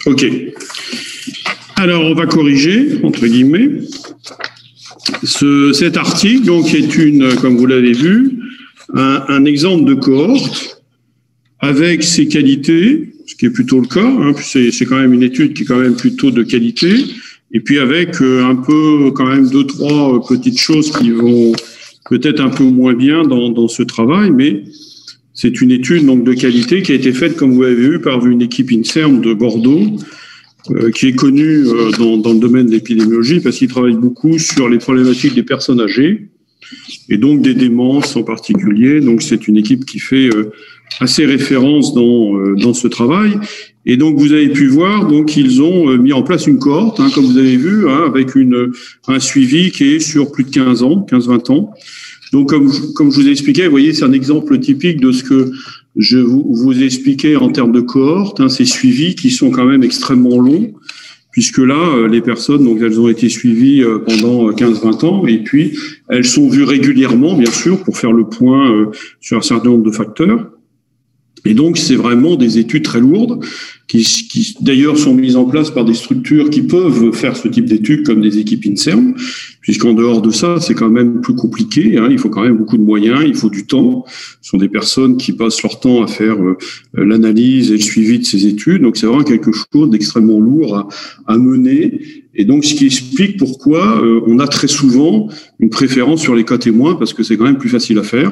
OK. Alors, on va corriger, entre guillemets. Cet article, donc, est comme vous l'avez vu, un exemple de cohorte avec ses qualités, ce qui est plutôt le cas. Hein, c'est quand même une étude qui est quand même plutôt de qualité. Et puis avec un peu, quand même, 2-3 petites choses qui vont peut-être un peu moins bien dans ce travail, mais c'est une étude donc de qualité qui a été faite, comme vous l'avez vu, par une équipe INSERM de Bordeaux, qui est connue dans le domaine de l'épidémiologie parce qu'ils travaillent beaucoup sur les problématiques des personnes âgées et donc des démences en particulier. Donc c'est une équipe qui fait assez référence dans ce travail. Et donc vous avez pu voir, donc ils ont mis en place une cohorte, hein, comme vous avez vu, hein, avec un suivi qui est sur plus de 15 ans, 15-20 ans. Donc comme je vous ai expliqué, vous voyez, c'est un exemple typique de ce que je vous ai expliqué en termes de cohorte, hein, ces suivis qui sont quand même extrêmement longs, puisque là, les personnes, donc elles ont été suivies pendant 15-20 ans, et puis elles sont vues régulièrement, bien sûr, pour faire le point sur un certain nombre de facteurs. Et donc, c'est vraiment des études très lourdes qui d'ailleurs sont mises en place par des structures qui peuvent faire ce type d'études comme des équipes INSERM, puisqu'en dehors de ça, c'est quand même plus compliqué. Hein, il faut quand même beaucoup de moyens, il faut du temps. Ce sont des personnes qui passent leur temps à faire l'analyse et le suivi de ces études. Donc, c'est vraiment quelque chose d'extrêmement lourd à mener. Et donc, ce qui explique pourquoi on a très souvent une préférence sur les cas témoins, parce que c'est quand même plus facile à faire.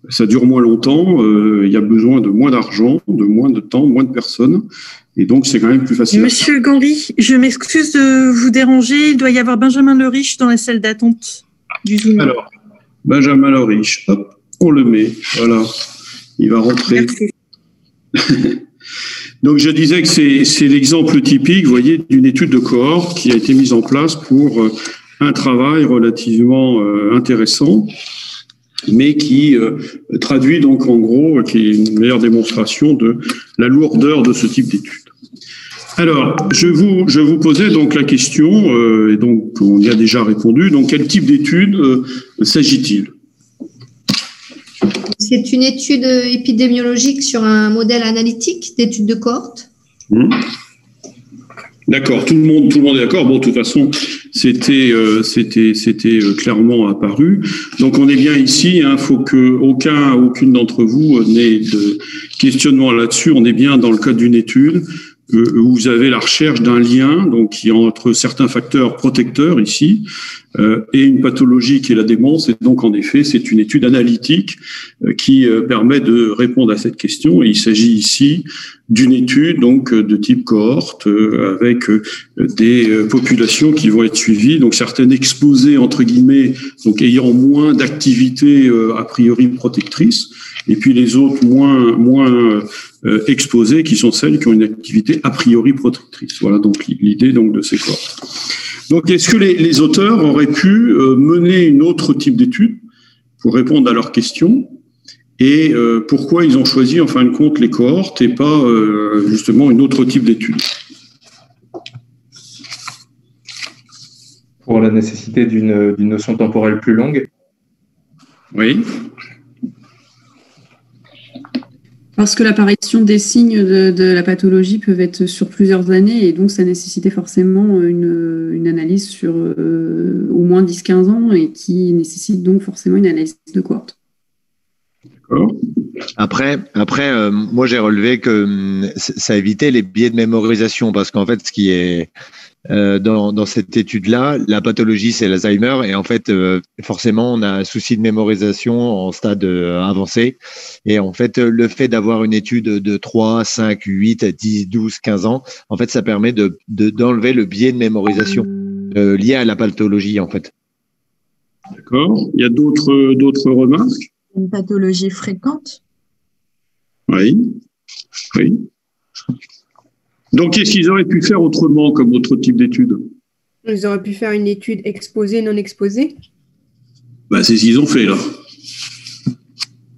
Ça dure moins longtemps, il y a besoin de moins d'argent, de moins de temps, moins de personnes. Et donc, c'est quand même plus facile. Monsieur Ganry, je m'excuse de vous déranger. Il doit y avoir Benjamin Leriche dans la salle d'attente du Zoom. Alors, Benjamin Leriche, hop, on le met. Voilà, il va rentrer. Merci. Donc, je disais que c'est l'exemple typique, vous voyez, d'une étude de cohorte qui a été mise en place pour un travail relativement intéressant, mais qui traduit donc en gros, qui est une meilleure démonstration de la lourdeur de ce type d'études. Alors, je vous posais donc la question, et donc on y a déjà répondu, donc quel type d'études s'agit-il? C'est une étude épidémiologique sur un modèle analytique d'études de cohorte. D'accord, tout le monde est d'accord. Bon, de toute façon, c'était clairement apparu. Donc, on est bien ici. Il faut que aucune d'entre vous n'ait de questionnement là-dessus. On est bien dans le cadre d'une étude où vous avez la recherche d'un lien, donc qui est entre certains facteurs protecteurs ici et une pathologie qui est la démence. Et donc, en effet, c'est une étude analytique qui permet de répondre à cette question. Et il s'agit ici d'une étude donc de type cohorte avec des populations qui vont être suivies, donc certaines exposées entre guillemets, donc ayant moins d'activité a priori protectrice, et puis les autres moins exposées qui sont celles qui ont une activité a priori protectrice. Voilà donc l'idée donc de ces cohortes. Donc est-ce que les auteurs auraient pu mener une autre type d'étude pour répondre à leurs questions? Et pourquoi ils ont choisi en fin de compte les cohortes et pas justement une autre type d'étude? Pour la nécessité d'une notion temporelle plus longue. Oui. Parce que l'apparition des signes de la pathologie peuvent être sur plusieurs années et donc ça nécessitait forcément une analyse sur au moins 10-15 ans et qui nécessite donc forcément une analyse de cohorte. Après, moi j'ai relevé que ça évitait les biais de mémorisation parce qu'en fait, ce qui est dans cette étude-là, la pathologie c'est l'Alzheimer et en fait, forcément, on a un souci de mémorisation en stade avancé et en fait, le fait d'avoir une étude de 3, 5, 8, 10, 12, 15 ans, en fait, ça permet d'enlever le biais de mémorisation lié à la pathologie en fait. D'accord. Il y a d'autres remarques? Une pathologie fréquente? Oui. Donc, qu'est-ce qu'ils auraient pu faire autrement comme autre type d'étude? Ils auraient pu faire une étude exposée, non exposée? C'est ce qu'ils ont fait, là.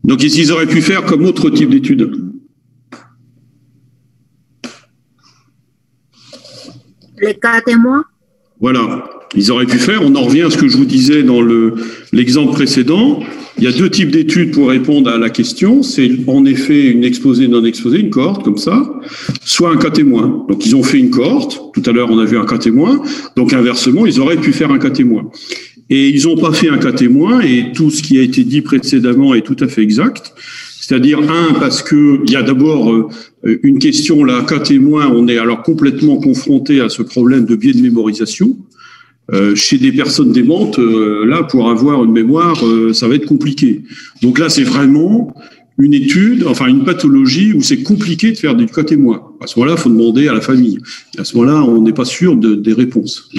Donc, qu'est-ce qu'ils auraient pu faire comme autre type d'étude? Les cas témoins? Voilà. Ils auraient pu faire, on en revient à ce que je vous disais dans l'exemple précédent, il y a deux types d'études pour répondre à la question. C'est en effet une exposée, non exposée, une cohorte comme ça, soit un cas témoin. Donc ils ont fait une cohorte. Tout à l'heure, on a vu un cas témoin. Donc inversement, ils auraient pu faire un cas témoin. Et ils n'ont pas fait un cas témoin, et tout ce qui a été dit précédemment est tout à fait exact. C'est-à-dire, parce que il y a d'abord une question, là, cas témoin, on est alors complètement confronté à ce problème de biais de mémorisation. Chez des personnes démentes, là, pour avoir une mémoire, ça va être compliqué. Donc là, c'est vraiment une étude, enfin une pathologie où c'est compliqué de faire du cas témoin. À ce moment-là, il faut demander à la famille. À ce moment-là, on n'est pas sûr des réponses.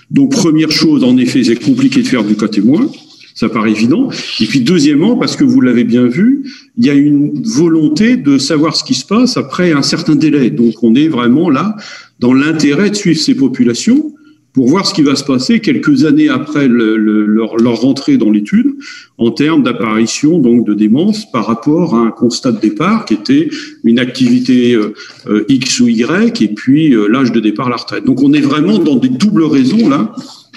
Donc, première chose, en effet, c'est compliqué de faire du cas témoin. Ça paraît évident. Et puis, deuxièmement, parce que vous l'avez bien vu, il y a une volonté de savoir ce qui se passe après un certain délai. Donc, on est vraiment là dans l'intérêt de suivre ces populations pour voir ce qui va se passer quelques années après leur rentrée dans l'étude en termes d'apparition donc de démence par rapport à un constat de départ qui était une activité X ou Y et puis l'âge de départ à la retraite. Donc on est vraiment dans des doubles raisons là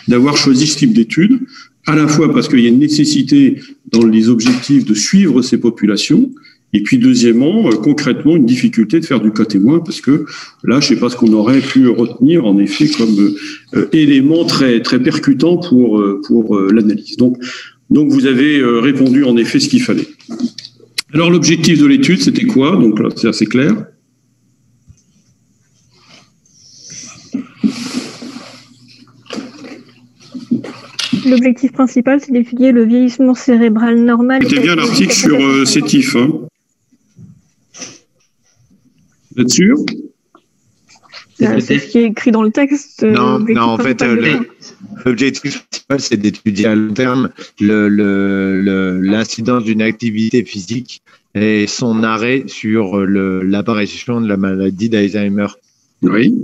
d'avoir choisi ce type d'étude, à la fois parce qu'il y a une nécessité dans les objectifs de suivre ces populations, et puis deuxièmement, concrètement, une difficulté de faire du cas témoin, parce que là, je ne sais pas ce qu'on aurait pu retenir, en effet, comme élément très, très percutant pour l'analyse. Donc, vous avez répondu, en effet, ce qu'il fallait. Alors, l'objectif de l'étude, c'était quoi? Donc là, c'est assez clair. L'objectif principal, c'est d'étudier le vieillissement cérébral normal. C'était bien l'article sur CETIF, hein. Vous êtes sûr? C'est ce qui est écrit dans le texte. Non, en fait, l'objectif principal, c'est d'étudier à long terme l'incidence d'une activité physique et son arrêt sur l'apparition de la maladie d'Alzheimer. Oui.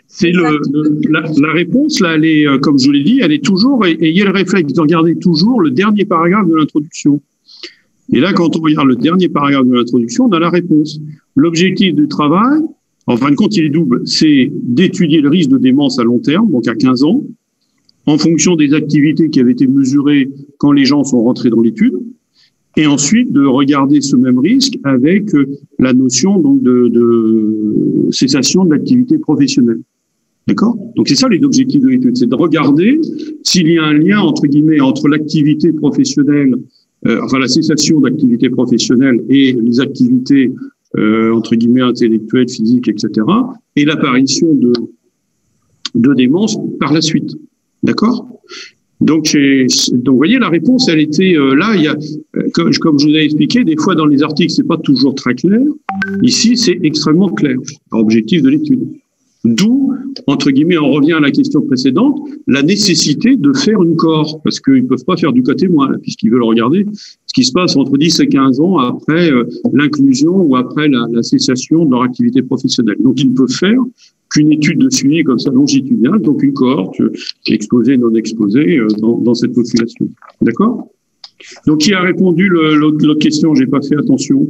C'est la réponse, là, elle est, comme je vous l'ai dit, elle est toujours, ayez le réflexe de regarder toujours le dernier paragraphe de l'introduction. Et là, quand on regarde le dernier paragraphe de l'introduction, on a la réponse. L'objectif du travail, en fin de compte, il est double. C'est d'étudier le risque de démence à long terme, donc à 15 ans, en fonction des activités qui avaient été mesurées quand les gens sont rentrés dans l'étude, et ensuite de regarder ce même risque avec la notion donc de cessation de l'activité professionnelle. D'accord? Donc c'est ça les objectifs de l'étude, c'est de regarder s'il y a un lien entre guillemets entre l'activité professionnelle, enfin la cessation d'activité professionnelle et les activités entre guillemets intellectuelles, physiques, etc. et l'apparition de démence par la suite. D'accord? Donc, vous voyez, la réponse, elle était là. Il y a, comme je vous ai expliqué, des fois dans les articles, c'est pas toujours très clair. Ici, c'est extrêmement clair. Objectif de l'étude. D'où, entre guillemets, on revient à la question précédente, la nécessité de faire une cohorte, parce qu'ils peuvent pas faire du cas témoin, puisqu'ils veulent regarder ce qui se passe entre 10 et 15 ans après l'inclusion ou après la cessation de leur activité professionnelle. Donc, ils ne peuvent faire qu'une étude de suivi comme ça longitudinale, donc une cohorte exposée, non exposée dans cette population. D'accord? Donc, qui a répondu l'autre question? J'ai pas fait attention.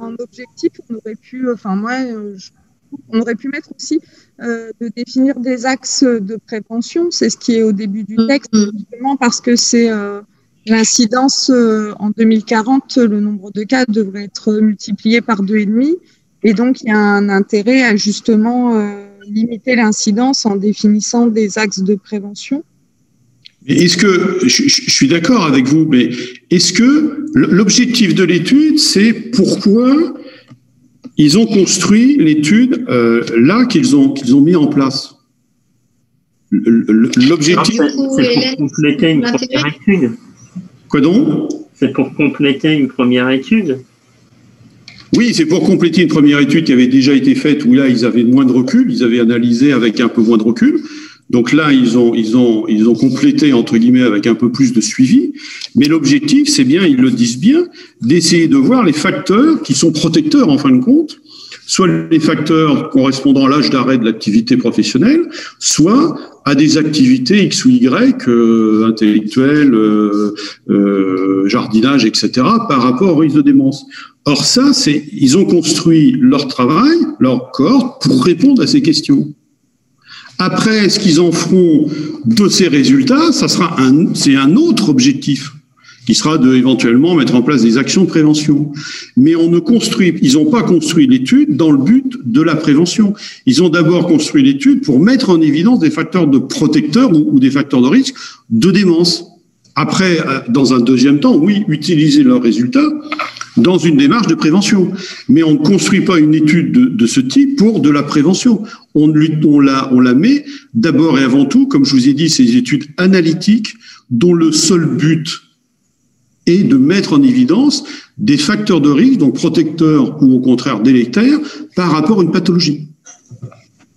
En objectif, on aurait pu, on aurait pu mettre aussi de définir des axes de prévention. C'est ce qui est au début du texte, justement parce que c'est l'incidence en 2040, le nombre de cas devrait être multiplié par 2,5. Et donc, il y a un intérêt à justement limiter l'incidence en définissant des axes de prévention. Est-ce que, je suis d'accord avec vous, mais est-ce que l'objectif de l'étude, c'est pourquoi ils ont construit l'étude là qu'ils ont mis en place? L'objectif, c'est pour compléter une première étude. Quoi donc? C'est pour compléter une première étude. Oui, c'est pour compléter une première étude qui avait déjà été faite où là ils avaient moins de recul, ils avaient analysé avec un peu moins de recul. Donc là, ils ont complété, entre guillemets, avec un peu plus de suivi. Mais l'objectif, c'est bien, ils le disent bien, d'essayer de voir les facteurs qui sont protecteurs, en fin de compte, soit les facteurs correspondant à l'âge d'arrêt de l'activité professionnelle, soit à des activités X ou Y, intellectuelles, jardinage, etc., par rapport au risque de démence. Or ça, ils ont construit leur travail, leur corps, pour répondre à ces questions. Après, ce qu'ils en feront de ces résultats, c'est un autre objectif qui sera de éventuellement mettre en place des actions de prévention. Mais ils n'ont pas construit l'étude dans le but de la prévention. Ils ont d'abord construit l'étude pour mettre en évidence des facteurs de protecteurs ou des facteurs de risque de démence. Après, dans un deuxième temps, oui, utiliser leurs résultats dans une démarche de prévention. Mais on ne construit pas une étude de ce type pour de la prévention. On la met d'abord et avant tout, comme je vous ai dit, ces études analytiques dont le seul but est de mettre en évidence des facteurs de risque, donc protecteurs ou au contraire délétères, par rapport à une pathologie.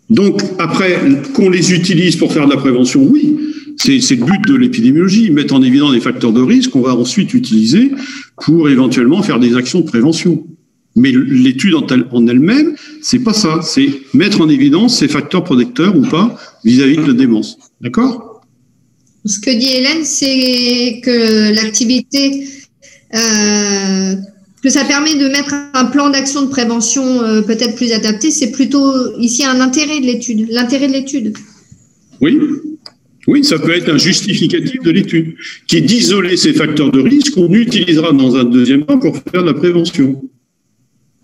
Donc, après, qu'on les utilise pour faire de la prévention, oui, c'est le but de l'épidémiologie, mettre en évidence des facteurs de risque qu'on va ensuite utiliser pour éventuellement faire des actions de prévention. Mais l'étude en elle-même, c'est pas ça, c'est mettre en évidence ces facteurs protecteurs ou pas vis-à-vis de la démence. D'accord ? Ce que dit Hélène, c'est que l'activité, que ça permet de mettre un plan d'action de prévention peut-être plus adapté, c'est plutôt ici un intérêt de l'étude, l'intérêt de l'étude. Oui. Oui, ça peut être un justificatif de l'étude, qui est d'isoler ces facteurs de risque qu'on utilisera dans un deuxième temps pour faire de la prévention.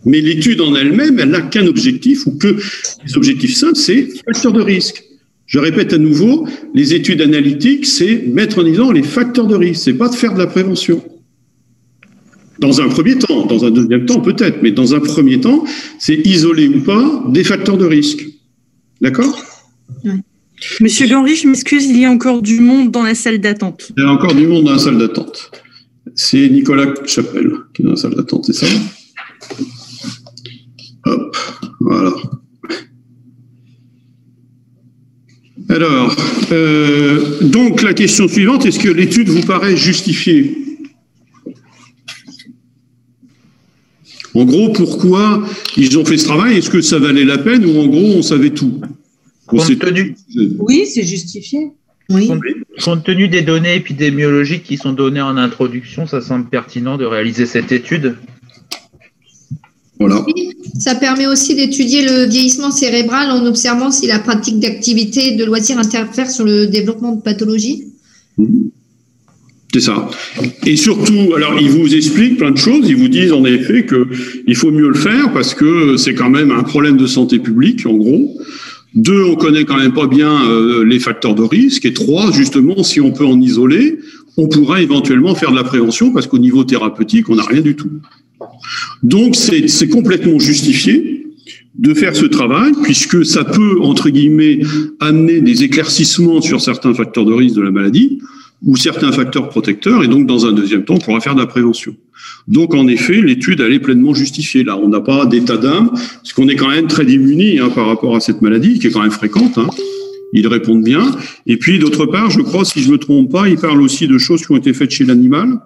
Mais l'étude en elle-même, elle n'a qu'un objectif, ou que les objectifs simples, c'est facteurs de risque. Je répète à nouveau, les études analytiques, c'est mettre en évidence les facteurs de risque, c'est pas de faire de la prévention. Dans un premier temps, dans un deuxième temps peut-être, mais dans un premier temps, c'est isoler ou pas des facteurs de risque. D'accord ? Oui. Monsieur Ganry, je m'excuse, il y a encore du monde dans la salle d'attente. Il y a encore du monde dans la salle d'attente. C'est Nicolas Chapelle qui est dans la salle d'attente, c'est ça ? Hop, voilà. Alors, donc la question suivante, est-ce que l'étude vous paraît justifiée ? En gros, pourquoi ils ont fait ce travail ? Est-ce que ça valait la peine ou en gros, on savait tout ? Oui, c'est justifié. Oui. Compte tenu des données épidémiologiques qui sont données en introduction, ça semble pertinent de réaliser cette étude. Voilà. Oui, ça permet aussi d'étudier le vieillissement cérébral en observant si la pratique d'activité de loisirs interfère sur le développement de pathologies. C'est ça. Et surtout, alors ils vous expliquent plein de choses, ils vous disent en effet qu'il faut mieux le faire parce que c'est quand même un problème de santé publique, en gros. 2, on connaît quand même pas bien les facteurs de risque. Et 3, justement, si on peut en isoler, on pourra éventuellement faire de la prévention parce qu'au niveau thérapeutique, on n'a rien du tout. Donc, c'est complètement justifié de faire ce travail puisque ça peut, entre guillemets, amener des éclaircissements sur certains facteurs de risque de la maladie ou certains facteurs protecteurs. Et donc, dans un deuxième temps, on pourra faire de la prévention. Donc, en effet, l'étude, elle est pleinement justifiée. Là, on n'a pas d'état d'âme, parce qu'on est quand même très démunis par rapport à cette maladie, qui est quand même fréquente. Ils répondent bien. Et puis, d'autre part, je crois, si je ne me trompe pas, ils parlent aussi de choses qui ont été faites chez l'animal,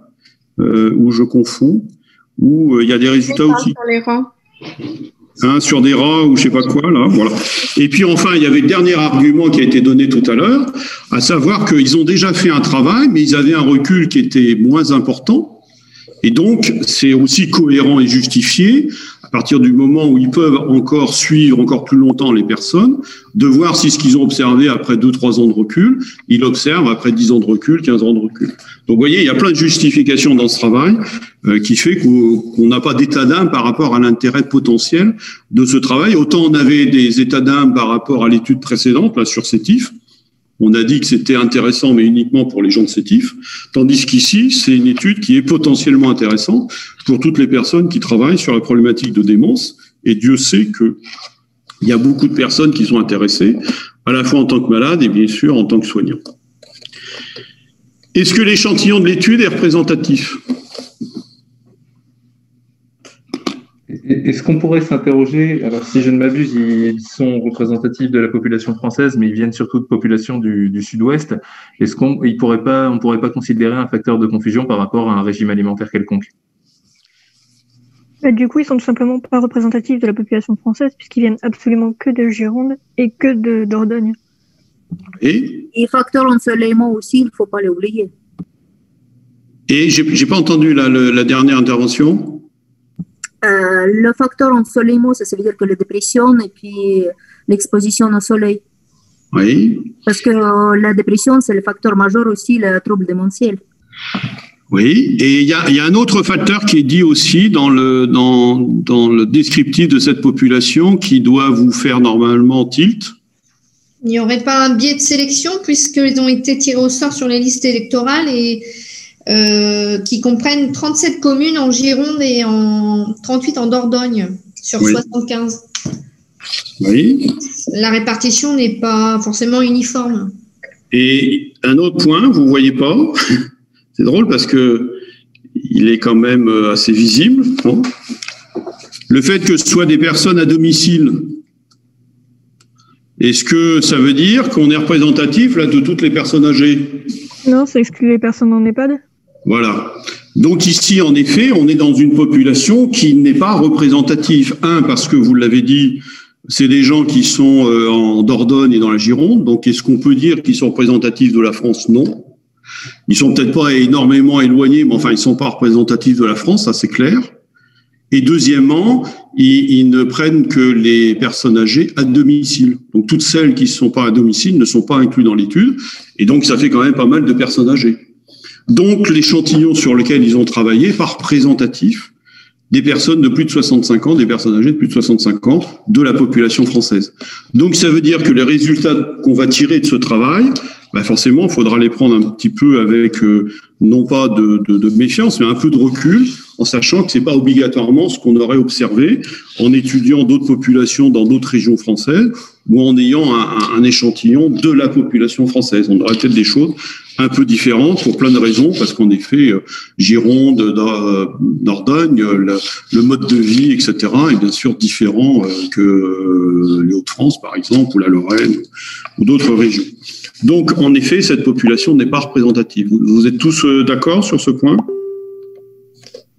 où je confonds, où il y a des résultats aussi. Sur les rats. Sur des rats ou je sais pas quoi, là, voilà. Et puis enfin, il y avait le dernier argument qui a été donné tout à l'heure, à savoir qu'ils ont déjà fait un travail, mais ils avaient un recul qui était moins important. Et donc, c'est aussi cohérent et justifié, à partir du moment où ils peuvent encore suivre encore plus longtemps les personnes, de voir si ce qu'ils ont observé après 2-3 ans de recul, ils l'observent après 10 ans de recul, 15 ans de recul. Donc, vous voyez, il y a plein de justifications dans ce travail qui fait qu'on n'a pas d'état d'âme par rapport à l'intérêt potentiel de ce travail. Autant on avait des états d'âme par rapport à l'étude précédente, là, sur Sétif. On a dit que c'était intéressant, mais uniquement pour les gens de Sétif, tandis qu'ici, c'est une étude qui est potentiellement intéressante pour toutes les personnes qui travaillent sur la problématique de démence. Et Dieu sait qu'il y a beaucoup de personnes qui sont intéressées, à la fois en tant que malades et bien sûr en tant que soignants. Est-ce que l'échantillon de l'étude est représentatif ? Est-ce qu'on pourrait s'interroger, alors si je ne m'abuse, ils sont représentatifs de la population française, mais ils viennent surtout de populations du sud-ouest. Est-ce qu'on pourrait pas considérer un facteur de confusion par rapport à un régime alimentaire quelconque ? Du coup, ils sont tout simplement pas représentatifs de la population française puisqu'ils viennent absolument que de Gironde et que Dordogne. Et facteur ensoleillement aussi, il ne faut pas l'oublier. Et j'ai pas entendu la dernière intervention. Le facteur ensoleillement, ça veut dire que la dépression et puis l'exposition au soleil. Oui. Parce que la dépression, c'est le facteur majeur aussi, le trouble démentiel. Oui, et il y a un autre facteur qui est dit aussi dans le descriptif de cette population qui doit vous faire normalement tilt. Il n'y aurait pas un biais de sélection puisqu'ils ont été tirés au sort sur les listes électorales et qui comprennent 37 communes en Gironde et 38 en Dordogne sur 75. Oui. La répartition n'est pas forcément uniforme. Et un autre point, vous ne voyez pas, c'est drôle parce que il est quand même assez visible. Bon. Le fait que ce soit des personnes à domicile, est-ce que ça veut dire qu'on est représentatif là, de toutes les personnes âgées? Non, ça exclut les personnes en EHPAD. Voilà. Donc ici, en effet, on est dans une population qui n'est pas représentative. Parce que vous l'avez dit, c'est des gens qui sont en Dordogne et dans la Gironde. Donc est-ce qu'on peut dire qu'ils sont représentatifs de la France? Non. Ils sont peut-être pas énormément éloignés, mais enfin, ils sont pas représentatifs de la France, ça c'est clair. Et deuxièmement, ils ne prennent que les personnes âgées à domicile. Donc toutes celles qui ne sont pas à domicile ne sont pas incluses dans l'étude. Et donc ça fait quand même pas mal de personnes âgées. Donc l'échantillon sur lequel ils ont travaillé n'est pas représentatif des personnes de plus de 65 ans, des personnes âgées de plus de 65 ans de la population française. Donc ça veut dire que les résultats qu'on va tirer de ce travail, forcément, il faudra les prendre un petit peu avec, non pas de méfiance, mais un peu de recul, en sachant que c'est pas obligatoirement ce qu'on aurait observé en étudiant d'autres populations dans d'autres régions françaises ou en ayant un échantillon de la population française. On aurait peut-être des choses un peu différentes pour plein de raisons, parce qu'en effet, Gironde, Dordogne, le mode de vie, etc., est bien sûr différent que les Hauts-de-France, par exemple, ou la Lorraine, ou d'autres régions. Donc, en effet, cette population n'est pas représentative. Vous êtes tous d'accord sur ce point?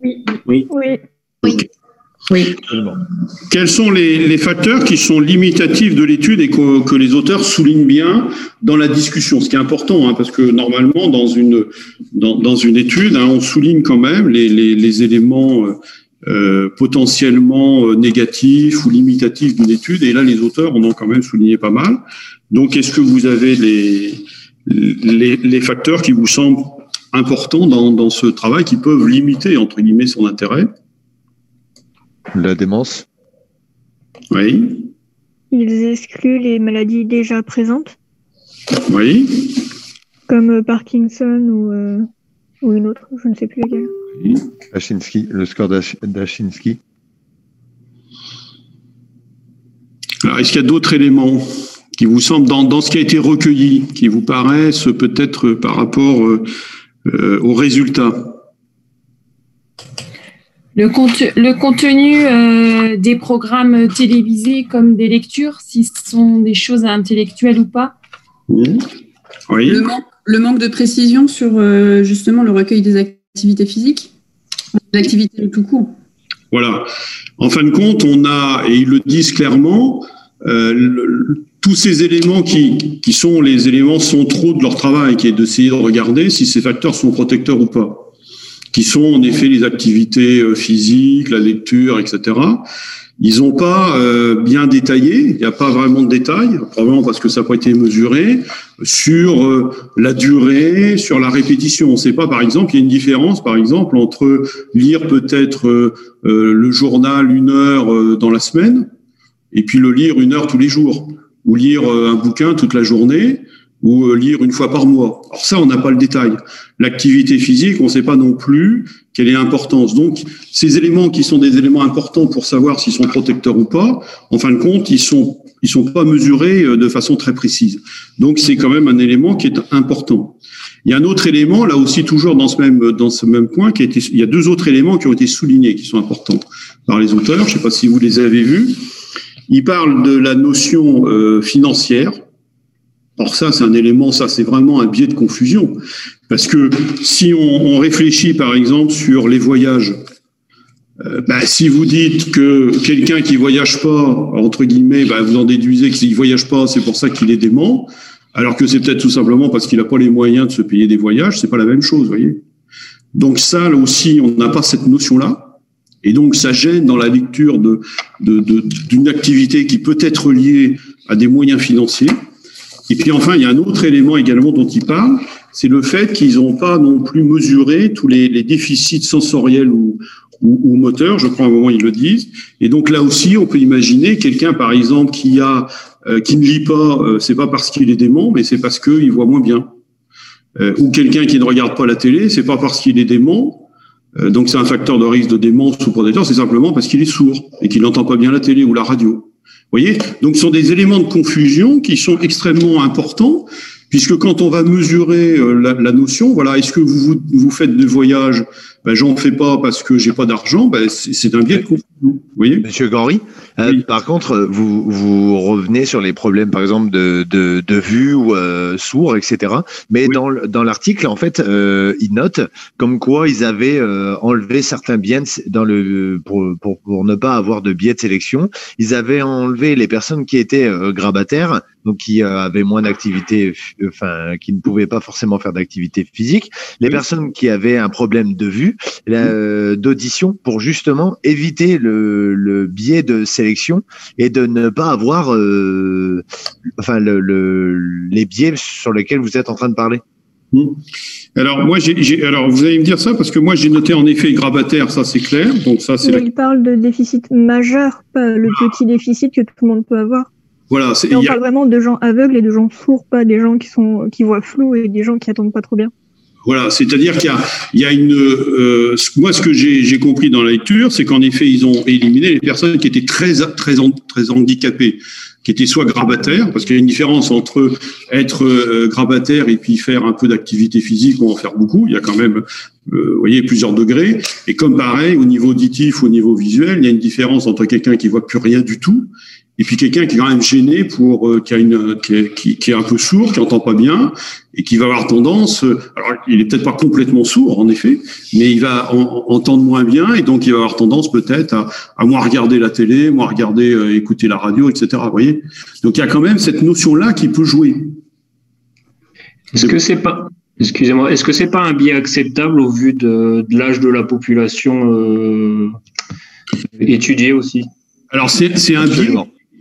Oui. Oui. Oui. Okay. Oui. Quels sont les facteurs qui sont limitatifs de l'étude et que les auteurs soulignent bien dans la discussion? Ce qui est important, parce que normalement, dans une étude, on souligne quand même les éléments potentiellement négatifs ou limitatifs d'une étude. Et là, les auteurs en ont quand même souligné pas mal. Donc, est-ce que vous avez les facteurs qui vous semblent importants dans ce travail qui peuvent limiter, entre guillemets, son intérêt? La démence. Oui. Ils excluent les maladies déjà présentes. Oui. Comme Parkinson ou une autre, je ne sais plus laquelle. Oui. Dashinsky, le score Dashinsky. Alors, est-ce qu'il y a d'autres éléments qui vous semblent, dans ce qui a été recueilli, qui vous paraissent peut-être par rapport aux résultats? Le contenu des programmes télévisés comme des lectures, si ce sont des choses intellectuelles ou pas. Oui. Le manque de précision sur justement le recueil des activités physiques, des activités tout court. Voilà. En fin de compte, on a, et ils le disent clairement, tous ces éléments qui sont les éléments centraux de leur travail, qui est d'essayer de regarder si ces facteurs sont protecteurs ou pas, qui sont en effet les activités physiques, la lecture, etc. Ils n'ont pas bien détaillé, il n'y a pas vraiment de détails, probablement parce que ça n'a pas été mesuré, sur la durée, sur la répétition. On ne sait pas, par exemple, il y a une différence, par exemple, entre lire peut-être le journal 1 heure dans la semaine, et puis le lire 1 heure tous les jours, ou lire un bouquin toute la journée, ou lire 1 fois par mois. Alors ça, on n'a pas le détail. L'activité physique, on ne sait pas non plus quelle est l'importance. Donc, ces éléments qui sont des éléments importants pour savoir s'ils sont protecteurs ou pas, en fin de compte, ils sont pas mesurés de façon très précise. Donc, c'est quand même un élément qui est important. Il y a un autre élément, là aussi, toujours dans ce même point, il y a 2 autres éléments qui ont été soulignés, qui sont importants par les auteurs. Je ne sais pas si vous les avez vus. Ils parlent de la notion financière. Alors ça, c'est un élément, ça c'est vraiment un biais de confusion. Parce que si on réfléchit par exemple sur les voyages, si vous dites que quelqu'un qui voyage pas, entre guillemets, vous en déduisez que s'il voyage pas, c'est pour ça qu'il est dément, alors que c'est peut-être tout simplement parce qu'il n'a pas les moyens de se payer des voyages, c'est pas la même chose, vous voyez. Donc ça, là aussi, on n'a pas cette notion-là. Et donc ça gêne dans la lecture d'une activité qui peut être liée à des moyens financiers. Et puis enfin, il y a un autre élément également dont il parle, c'est le fait qu'ils n'ont pas non plus mesuré tous les déficits sensoriels ou moteurs, je crois à un moment ils le disent. Et donc là aussi, on peut imaginer quelqu'un, par exemple, qui ne lit pas, c'est pas parce qu'il est dément, mais c'est parce qu'il voit moins bien. Ou quelqu'un qui ne regarde pas la télé, c'est pas parce qu'il est dément, donc c'est un facteur de risque de démence ou prédateur, c'est simplement parce qu'il est sourd et qu'il n'entend pas bien la télé ou la radio. Vous voyez? Donc ce sont des éléments de confusion qui sont extrêmement importants, puisque quand on va mesurer la notion, voilà, est-ce que vous faites des voyages? Ben, j'en fais pas parce que j'ai pas d'argent, ben, c'est un biais de confusion. Vous voyez? Monsieur Ganry, oui. Par contre, vous revenez sur les problèmes, par exemple, de vue ou sourds, etc. Mais oui. Dans l'article, en fait, ils notent comme quoi ils avaient enlevé certains biais pour ne pas avoir de biais de sélection. Ils avaient enlevé les personnes qui étaient grabataires, donc qui avaient moins d'activité, enfin, qui ne pouvaient pas forcément faire d'activité physique. Les personnes qui avaient un problème de vue, d'audition, pour justement éviter le biais de sélection et de ne pas avoir les biais sur lesquels vous êtes en train de parler. Alors moi, alors vous allez me dire ça parce que moi j'ai noté en effet grabataire, ça c'est clair. Donc ça c'est. Il parle de déficit majeur, pas le petit déficit que tout le monde peut avoir. Voilà. Et on parle vraiment de gens aveugles et de gens sourds, pas des gens qui voient flou et des gens qui attendent pas trop bien. Voilà, c'est-à-dire qu'il y a moi ce que j'ai compris dans la lecture, c'est qu'en effet ils ont éliminé les personnes qui étaient très handicapées, qui étaient soit grabataires, parce qu'il y a une différence entre être grabataire et puis faire un peu d'activité physique ou en faire beaucoup. Il y a quand même, vous voyez, plusieurs degrés. Et comme pareil, au niveau auditif, au niveau visuel, il y a une différence entre quelqu'un qui voit plus rien du tout et puis quelqu'un qui est quand même gêné qui est un peu sourd, qui entend pas bien et qui va avoir tendance, alors il est peut-être pas complètement sourd en effet, mais il va entendre moins bien et donc il va avoir tendance peut-être à moins regarder la télé, moins regarder, écouter la radio, etc. Vous voyez. Donc il y a quand même cette notion-là qui peut jouer. Est-ce que c'est pas, excusez-moi, est-ce que c'est pas un biais acceptable au vu de l'âge de la population étudiée aussi? Alors c'est un biais.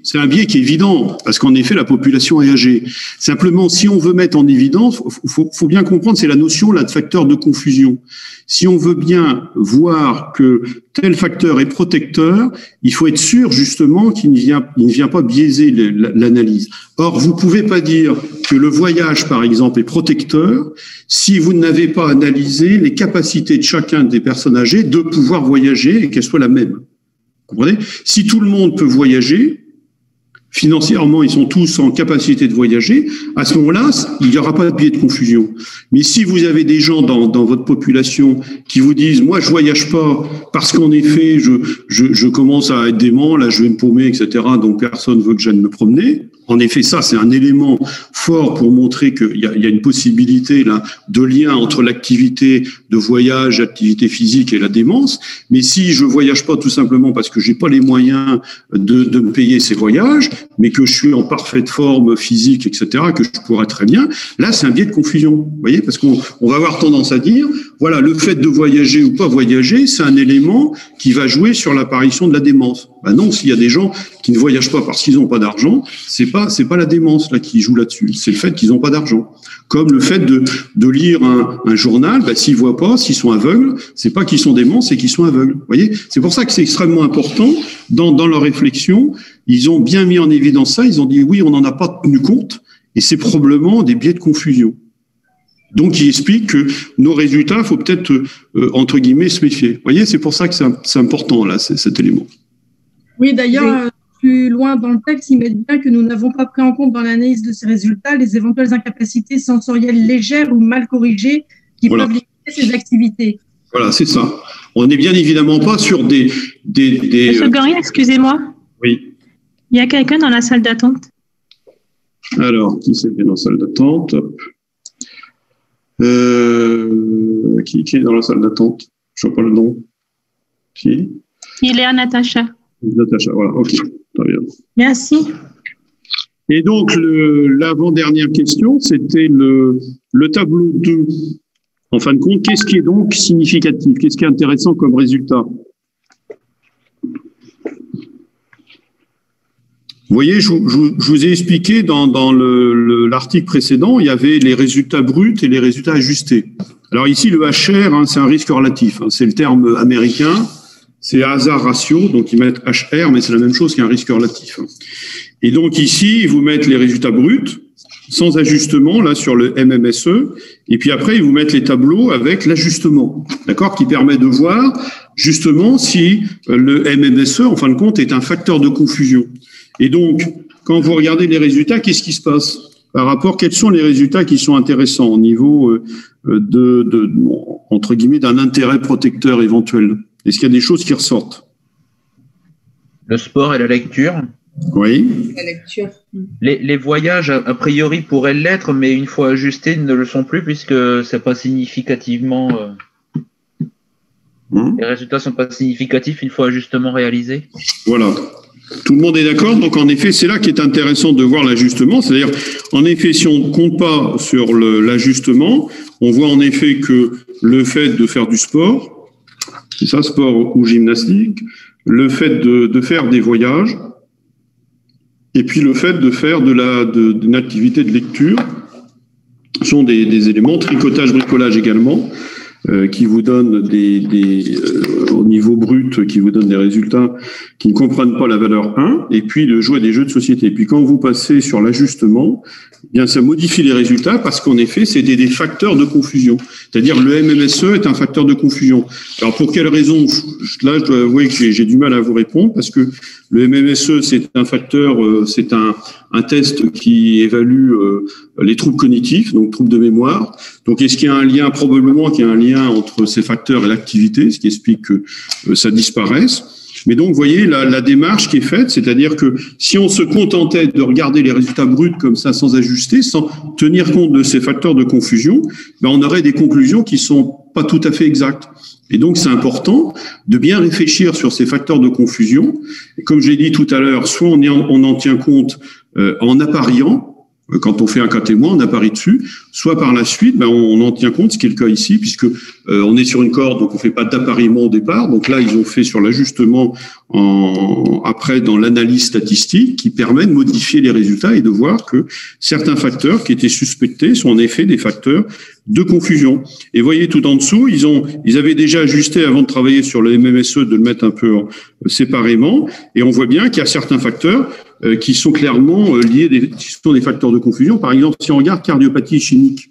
C'est un biais qui est évident, parce qu'en effet, la population est âgée. Simplement, si on veut mettre en évidence, faut bien comprendre, c'est la notion là de facteur de confusion. Si on veut bien voir que tel facteur est protecteur, il faut être sûr justement qu'il ne vient pas biaiser l'analyse. Or, vous pouvez pas dire que le voyage, par exemple, est protecteur si vous n'avez pas analysé les capacités de chacun des personnes âgées de pouvoir voyager et qu'elles soient la même. Vous comprenez? Si tout le monde peut voyager, financièrement, ils sont tous en capacité de voyager. À ce moment-là, il n'y aura pas de biais de confusion. Mais si vous avez des gens dans votre population qui vous disent, moi, je voyage pas parce qu'en effet, je commence à être dément, là, je vais me paumer, etc. Donc, personne veut que j'aille me promener. En effet, ça, c'est un élément fort pour montrer qu'il y a une possibilité là de lien entre l'activité de voyage, l'activité physique et la démence. Mais si je voyage pas tout simplement parce que j'ai pas les moyens de me payer ces voyages, mais que je suis en parfaite forme physique, etc., que je pourrais très bien, là, c'est un biais de confusion. Vous voyez, parce qu'on va avoir tendance à dire, voilà, le fait de voyager ou pas voyager, c'est un élément qui va jouer sur l'apparition de la démence. Ben non, s'il y a des gens qui ne voyagent pas parce qu'ils n'ont pas d'argent, c'est pas la démence là qui joue là-dessus, c'est le fait qu'ils n'ont pas d'argent. Comme le fait de lire un journal, ben, s'ils voient pas, s'ils sont aveugles, c'est pas qu'ils sont déments, c'est qu'ils sont aveugles. Vous voyez, c'est pour ça que c'est extrêmement important dans leur réflexion. Ils ont bien mis en évidence ça. Ils ont dit oui, on n'en a pas tenu compte, et c'est probablement des biais de confusion. Donc, il explique que nos résultats, il faut peut-être entre guillemets se méfier. Vous voyez, c'est pour ça que c'est important là, cet élément. Oui, d'ailleurs. Plus loin dans le texte, ils mettent bien que nous n'avons pas pris en compte dans l'analyse de ces résultats les éventuelles incapacités sensorielles légères ou mal corrigées qui peuvent limiter ces activités. Voilà, c'est ça. On n'est bien évidemment pas sur des Monsieur Ganry, excusez-moi. Oui. Il y a quelqu'un dans la salle d'attente. Alors, qui c'est dans la salle d'attente? Qui est dans la salle d'attente? Je ne vois pas le nom. Qui? Il est à Natacha. Natacha, voilà, ok. Très bien. Merci. Et donc, l'avant-dernière question, c'était le tableau 2. En fin de compte, qu'est-ce qui est donc significatif? Qu'est-ce qui est intéressant comme résultat? Vous voyez, je vous ai expliqué dans l'article précédent, il y avait les résultats bruts et les résultats ajustés. Alors ici, le HR, c'est un risque relatif. C'est le terme américain. C'est hazard ratio. Donc, ils mettent HR, mais c'est la même chose qu'un risque relatif. Et donc ici, ils vous mettent les résultats bruts sans ajustement, là, sur le MMSE. Et puis après, ils vous mettent les tableaux avec l'ajustement. D'accord? Qui permet de voir, justement, si le MMSE, en fin de compte, est un facteur de confusion. Et donc, quand vous regardez les résultats, qu'est-ce qui se passe par rapport? Quels sont les résultats qui sont intéressants au niveau entre guillemets, d'un intérêt protecteur éventuel? Est-ce qu'il y a des choses qui ressortent? Le sport et la lecture. Oui. La lecture. Les voyages, a priori, pourraient l'être, mais une fois ajustés, ils ne le sont plus puisque c'est pas significativement. Les résultats sont pas significatifs une fois ajustement réalisé. Voilà. Tout le monde est d'accord? Donc, en effet, c'est là qui est intéressant de voir l'ajustement. C'est-à-dire, en effet, si on ne compte pas sur l'ajustement, on voit en effet que le fait de faire du sport, c'est ça, sport ou gymnastique, le fait de faire des voyages, et puis le fait de faire d'une activité de lecture sont des éléments, tricotage, bricolage également, qui vous donnent au niveau brut, qui vous donnent des résultats qui ne comprennent pas la valeur 1, et puis de jouer à des jeux de société. Et puis quand vous passez sur l'ajustement, eh bien ça modifie les résultats parce qu'en effet, c'est des facteurs de confusion. C'est-à-dire le MMSE est un facteur de confusion. Alors pour quelle raison? Là, je dois avouer que j'ai du mal à vous répondre parce que le MMSE, c'est un facteur, c'est un test qui évalue les troubles cognitifs, donc troubles de mémoire. Donc, est-ce qu'il y a un lien? Probablement qu'il y a un lien entre ces facteurs et l'activité, ce qui explique que ça disparaisse. Mais donc, vous voyez, la démarche qui est faite, c'est-à-dire que si on se contentait de regarder les résultats bruts comme ça, sans ajuster, sans tenir compte de ces facteurs de confusion, ben on aurait des conclusions qui sont pas tout à fait exactes. Et donc, c'est important de bien réfléchir sur ces facteurs de confusion. Et comme je l'ai dit tout à l'heure, soit on en tient compte en appariant, quand on fait un cas témoin, on apparie dessus, soit par la suite, ben on en tient compte, ce qui est le cas ici, puisque on est sur une corde, donc on fait pas d'appariement au départ. Donc là, ils ont fait sur l'ajustement après dans l'analyse statistique, qui permet de modifier les résultats et de voir que certains facteurs qui étaient suspectés sont en effet des facteurs de confusion. Et voyez tout en dessous, ils avaient déjà ajusté avant de travailler sur le MMSE de le mettre un peu séparément, et on voit bien qu'il y a certains facteurs qui sont clairement liés, qui sont des facteurs de confusion. Par exemple, si on regarde cardiopathie ischémique,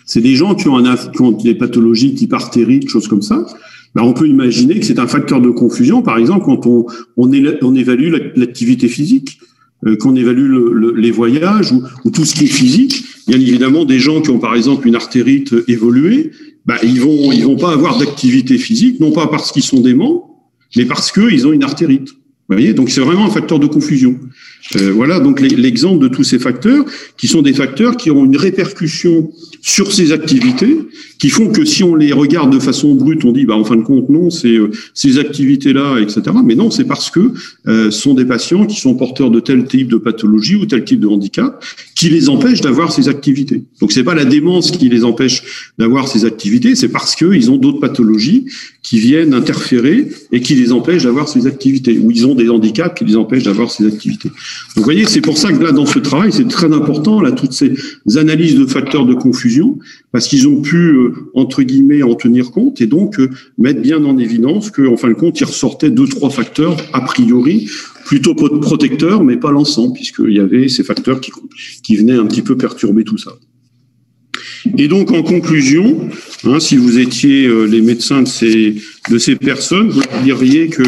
c'est des gens qui ont des pathologies type artérite, choses comme ça. Ben, on peut imaginer que c'est un facteur de confusion, par exemple, quand on évalue l'activité physique, qu'on évalue les voyages ou tout ce qui est physique. Bien évidemment, des gens qui ont, par exemple, une artérite évoluée, ben, ils vont pas avoir d'activité physique, non pas parce qu'ils sont déments, mais parce qu'ils ont une artérite. Vous voyez, donc c'est vraiment un facteur de confusion. Voilà donc l'exemple de tous ces facteurs qui sont des facteurs qui ont une répercussion sur ces activités, qui font que si on les regarde de façon brute, on dit bah en fin de compte non, c'est ces activités-là, etc. Mais non, c'est parce que ce sont des patients qui sont porteurs de tel type de pathologie ou tel type de handicap qui les empêchent d'avoir ces activités. Donc c'est pas la démence qui les empêche d'avoir ces activités, c'est parce qu'ils ont d'autres pathologies qui viennent interférer et qui les empêchent d'avoir ces activités, ou ils ont des handicaps qui les empêchent d'avoir ces activités. Donc vous voyez, c'est pour ça que là, dans ce travail, c'est très important, là, toutes ces analyses de facteurs de confusion, parce qu'ils ont pu, entre guillemets, en tenir compte et donc mettre bien en évidence qu'en fin de compte, il ressortait 2-3 facteurs, a priori, plutôt protecteurs, mais pas l'ensemble, puisqu'il y avait ces facteurs qui venaient un petit peu perturber tout ça. Et donc, en conclusion, si vous étiez les médecins de ces personnes, vous leur diriez que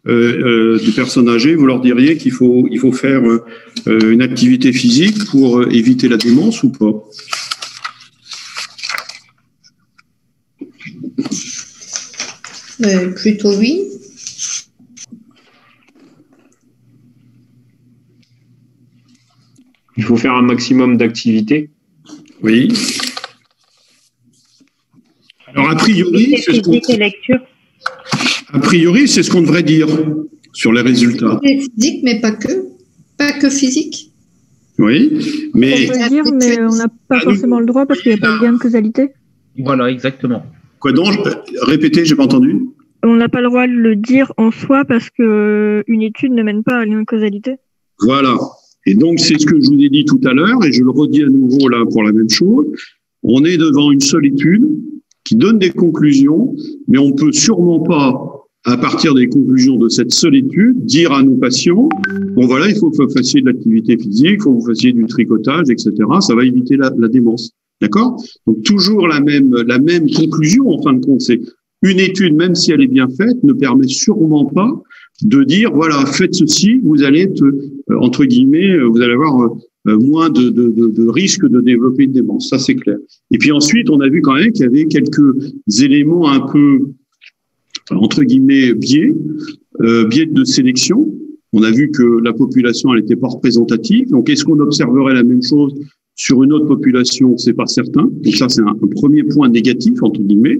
des personnes âgées, vous leur diriez qu'il faut faire une activité physique pour éviter la démence ou pas? Plutôt oui. Il faut faire un maximum d'activité. Oui. Alors, a priori, c'est ce qu'on devrait dire sur les résultats. Physique, mais pas que physique. Oui, mais... On peut le dire, mais on n'a pas forcément le droit parce qu'il n'y a pas de lien de causalité. Voilà, exactement. Quoi donc? Répétez, j'ai pas entendu. On n'a pas le droit de le dire en soi parce qu'une étude ne mène pas à un lien de causalité. Voilà. Et donc, c'est ce que je vous ai dit tout à l'heure, et je le redis à nouveau là pour la même chose. On est devant une seule étude qui donne des conclusions, mais on ne peut sûrement pas, à partir des conclusions de cette seule étude, dire à nos patients, bon voilà, il faut que vous fassiez de l'activité physique, il faut que vous fassiez du tricotage, etc. Ça va éviter la démence. D'accord? Donc, toujours la même conclusion, en fin de compte. C'est une étude, même si elle est bien faite, ne permet sûrement pas de dire, voilà, faites ceci, vous allez être, entre guillemets, vous allez avoir moins de risque de développer une démence. Ça, c'est clair. Et puis ensuite, on a vu quand même qu'il y avait quelques éléments un peu, entre guillemets, biais de sélection. On a vu que la population, elle n'était pas représentative. Donc, est-ce qu'on observerait la même chose sur une autre population? C'est pas certain. Donc ça, c'est un premier point négatif, entre guillemets.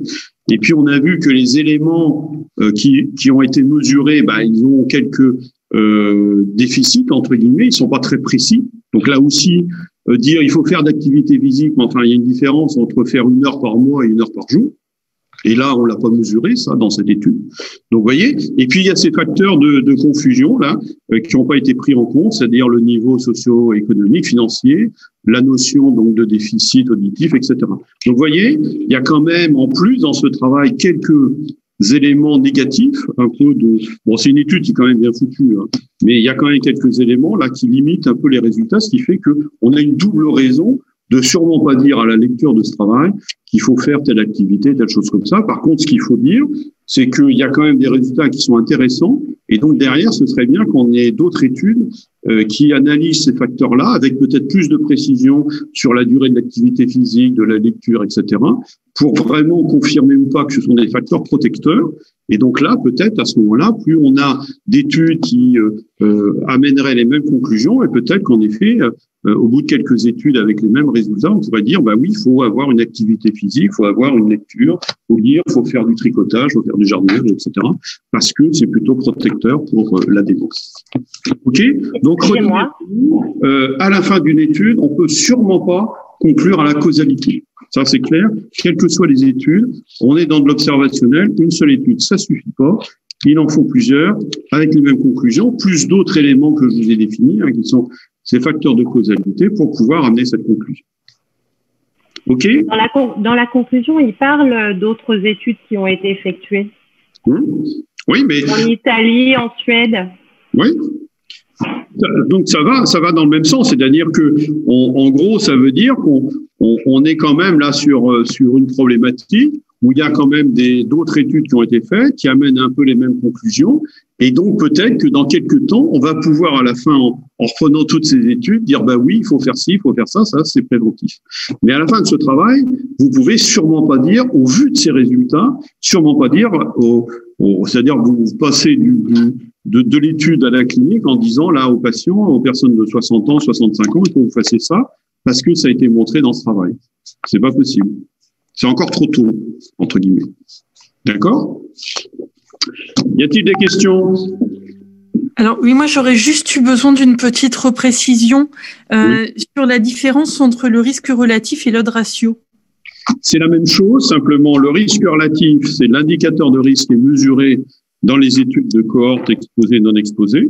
Et puis, on a vu que les éléments qui ont été mesurés, ils ont quelques déficits, entre guillemets. Ils sont pas très précis. Donc là aussi, dire il faut faire d'activité physique, mais enfin, il y a une différence entre faire 1 heure par mois et 1 heure par jour. Et là, on l'a pas mesuré, ça, dans cette étude. Donc, vous voyez. Et puis, il y a ces facteurs de confusion, là, qui n'ont pas été pris en compte, c'est-à-dire le niveau socio-économique, financier, la notion, donc, de déficit auditif, etc. Donc, vous voyez, il y a quand même, en plus, dans ce travail, quelques éléments négatifs, un peu de, bon, c'est une étude qui est quand même bien foutue, hein, mais il y a quand même quelques éléments, là, qui limitent un peu les résultats, ce qui fait que on a une double raison de sûrement pas dire à la lecture de ce travail qu'il faut faire telle activité, telle chose comme ça. Par contre, ce qu'il faut dire, c'est qu'il y a quand même des résultats qui sont intéressants. Et donc, derrière, ce serait bien qu'on ait d'autres études qui analysent ces facteurs-là avec peut-être plus de précision sur la durée de l'activité physique, de la lecture, etc., pour vraiment confirmer ou pas que ce sont des facteurs protecteurs. Et donc là, peut-être à ce moment-là, plus on a d'études qui amèneraient les mêmes conclusions, et peut-être qu'en effet, au bout de quelques études avec les mêmes résultats, on pourrait dire, oui, il faut avoir une activité physique, il faut avoir une lecture, il faut lire, il faut faire du tricotage, il faut faire du jardinage, etc., parce que c'est plutôt protecteur pour la démence. OK? Donc, à la fin d'une étude, on peut sûrement pas conclure à la causalité. Ça, c'est clair. Quelles que soient les études, on est dans de l'observationnel. Une seule étude, ça suffit pas. Il en faut plusieurs, avec les mêmes conclusions, plus d'autres éléments que je vous ai définis, qui sont ces facteurs de causalité pour pouvoir amener cette conclusion. OK? Dans la conclusion, il parle d'autres études qui ont été effectuées. Oui, mais... En Italie, en Suède. Oui. Donc ça va dans le même sens, c'est-à-dire que en gros ça veut dire qu'on est quand même là sur une problématique où il y a quand même d'autres études qui ont été faites qui amènent un peu les mêmes conclusions, et donc peut-être que dans quelques temps on va pouvoir à la fin en reprenant toutes ces études dire oui, il faut faire ci, il faut faire ça c'est préventif. Mais à la fin de ce travail, vous pouvez sûrement pas dire, au vu de ces résultats, sûrement pas dire c'est-à-dire vous passez de l'étude à la clinique en disant là aux patients, aux personnes de 60 ans, 65 ans, il faut que vous fassiez ça parce que ça a été montré dans ce travail. C'est pas possible. C'est encore trop tôt, entre guillemets. D'accord? Y a-t-il des questions? Alors oui, moi j'aurais juste eu besoin d'une petite reprécision sur la différence entre le risque relatif et l'odd ratio. C'est la même chose, simplement le risque relatif, c'est l'indicateur de risque qui est mesuré dans les études de cohorte exposées et non exposées,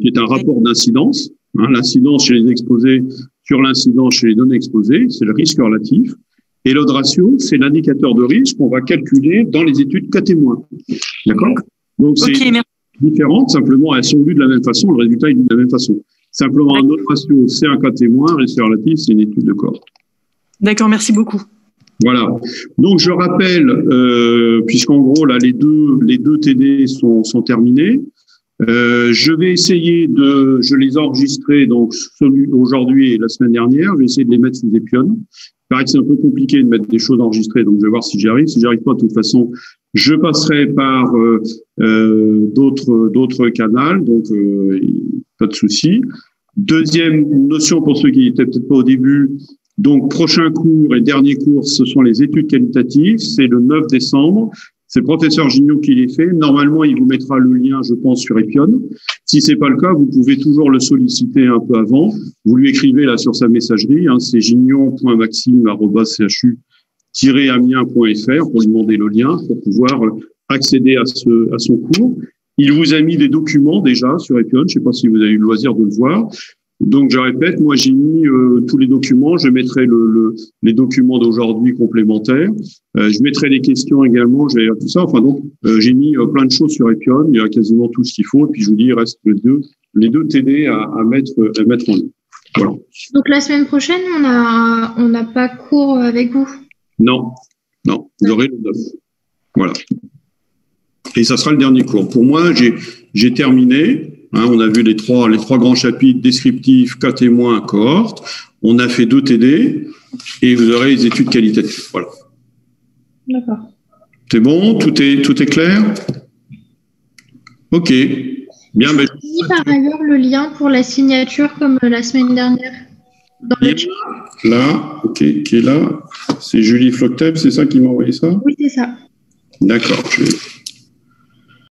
qui est un rapport d'incidence. L'incidence chez les exposés sur l'incidence chez les non exposés, c'est le risque relatif. Et l'odd ratio, c'est l'indicateur de risque qu'on va calculer dans les études cas témoins. D'accord? Donc c'est différent, simplement elles sont vues de la même façon, le résultat est vu de la même façon. Simplement un odd ratio, c'est un cas témoin, un risque relatif, c'est une étude de cohorte. D'accord, merci beaucoup. Voilà. Donc je rappelle, puisqu'en gros là les deux TD sont terminés, je vais essayer je les ai enregistrés donc celui aujourd'hui et la semaine dernière, je vais essayer de les mettre sous Epion. Il paraît que c'est un peu compliqué de mettre des choses enregistrées, donc je vais voir si j'y arrive. Si j'y arrive pas, de toute façon, je passerai par d'autres canaux, donc pas de souci. Deuxième notion pour ceux qui n'étaient peut-être pas au début. Donc, prochain cours et dernier cours, ce sont les études qualitatives. C'est le 9 décembre. C'est le professeur Gignot qui les fait. Normalement, il vous mettra le lien, je pense, sur Epion. Si c'est pas le cas, vous pouvez toujours le solliciter un peu avant. Vous lui écrivez là sur sa messagerie, c'est gignon.maxime@chu-amiens.fr pour lui demander le lien pour pouvoir accéder à son cours. Il vous a mis des documents déjà sur Epion. Je ne sais pas si vous avez eu le loisir de le voir. Donc, je répète, moi, j'ai mis tous les documents. Je mettrai les documents d'aujourd'hui complémentaires. Je mettrai les questions également. Je vais tout ça. Enfin, donc, j'ai mis plein de choses sur Epion. Il y a quasiment tout ce qu'il faut. Et puis, je vous dis, il reste les deux TD à mettre en ligne. Voilà. Donc, la semaine prochaine, on n'a pas cours avec vous? Non. Vous aurez le 9. Voilà. Et ça sera le dernier cours. Pour moi, j'ai terminé. Hein, on a vu les trois grands chapitres descriptifs, cas témoins, cohorte. On a fait 2 TD et vous aurez les études qualitatives. Voilà. D'accord. C'est bon? Tout est clair? Ok. Bien. Je mis par ailleurs le lien pour la signature comme la semaine dernière. Là, ok, qui est là. C'est Julie Flocteb, c'est ça qui m'a envoyé ça? Oui, c'est ça. D'accord.